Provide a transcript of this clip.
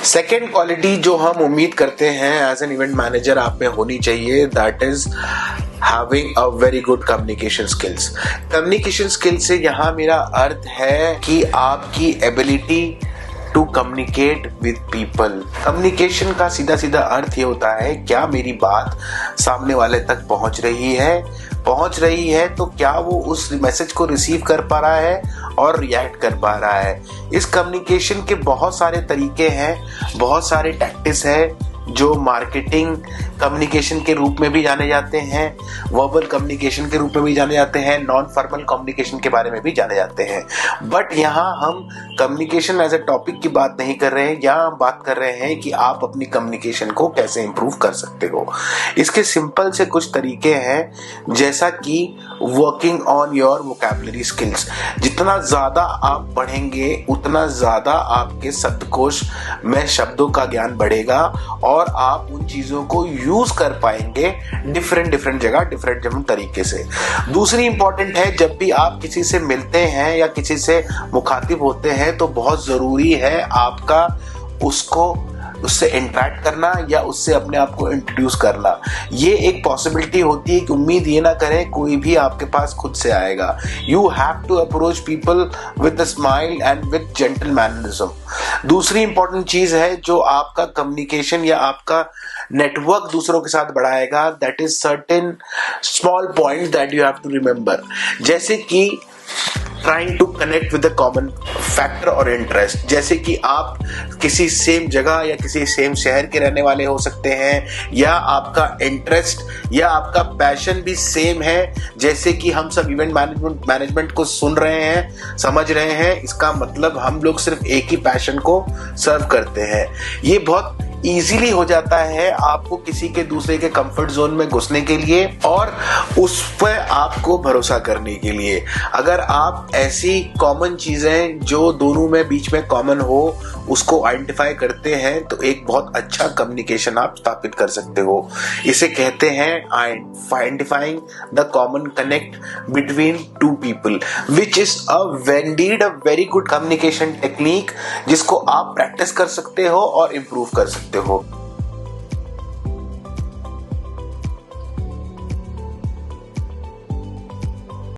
Second quality जो हम उम्मीद करते हैं एज एन इवेंट मैनेजर आप में होनी चाहिए, that is having a very good communication skills. Communication skills से यहाँ मेरा अर्थ है कि आपकी ability to communicate with people. Communication का सीधा सीधा अर्थ ये होता है, क्या मेरी बात सामने वाले तक पहुंच रही है तो क्या वो उस मैसेज को रिसीव कर पा रहा है और रिएक्ट कर पा रहा है। इस कम्युनिकेशन के बहुत सारे तरीके हैं, बहुत सारे टैक्टिक्स हैं जो मार्केटिंग कम्युनिकेशन के रूप में भी जाने जाते हैं, वर्बल कम्युनिकेशन के रूप में भी जाने जाते हैं, नॉन फॉर्मल कम्युनिकेशन के बारे में भी जाने जाते हैं। बट यहाँ हम कम्युनिकेशन एज ए टॉपिक की बात नहीं कर रहे हैं, यहाँ हम बात कर रहे हैं कि आप अपनी कम्युनिकेशन को कैसे इंप्रूव कर सकते हो। इसके सिंपल से कुछ तरीके हैं, जैसा कि working on your vocabulary skills. जितना ज्यादा आप पढ़ेंगे उतना ज्यादा आपके शब्दकोश में शब्दों का ज्ञान बढ़ेगा और आप उन चीजों को यूज कर पाएंगे डिफरेंट जगह डिफरेंट तरीके से। दूसरी इंपॉर्टेंट है, जब भी आप किसी से मिलते हैं या किसी से मुखातिब होते हैं तो बहुत जरूरी है आपका उससे इंटरेक्ट करना या उससे अपने आप को इंट्रोड्यूस करना। ये एक पॉसिबिलिटी होती है कि उम्मीद ये ना करें कोई भी आपके पास खुद से आएगा। You have to approach people with a smile and with gentle mannerism. दूसरी इंपॉर्टेंट चीज है जो आपका कम्युनिकेशन या आपका नेटवर्क दूसरों के साथ बढ़ाएगा, that is certain small points that you have to remember, जैसे कि trying to connect with the common factor और इंटरेस्ट। जैसे कि आप किसी सेम जगह या किसी सेम शहर के रहने वाले हो सकते हैं, या आपका इंटरेस्ट या आपका पैशन भी सेम है। जैसे कि हम सब इवेंट मैनेजमेंट को सुन रहे हैं, समझ रहे हैं, इसका मतलब हम लोग सिर्फ एक ही पैशन को सर्व करते हैं। ये बहुत इजीली हो जाता है आपको किसी के दूसरे के कंफर्ट जोन में घुसने के लिए और उस पर आपको भरोसा करने के लिए। अगर आप ऐसी कॉमन चीजें जो दोनों में बीच में कॉमन हो उसको आइडेंटिफाई करते हैं तो एक बहुत अच्छा कम्युनिकेशन आप स्थापित कर सकते हो। इसे कहते हैं identifying the common connect between two people, which is a very good communication technique जिसको आप प्रैक्टिस कर सकते हो और इम्प्रूव कर सकते हो।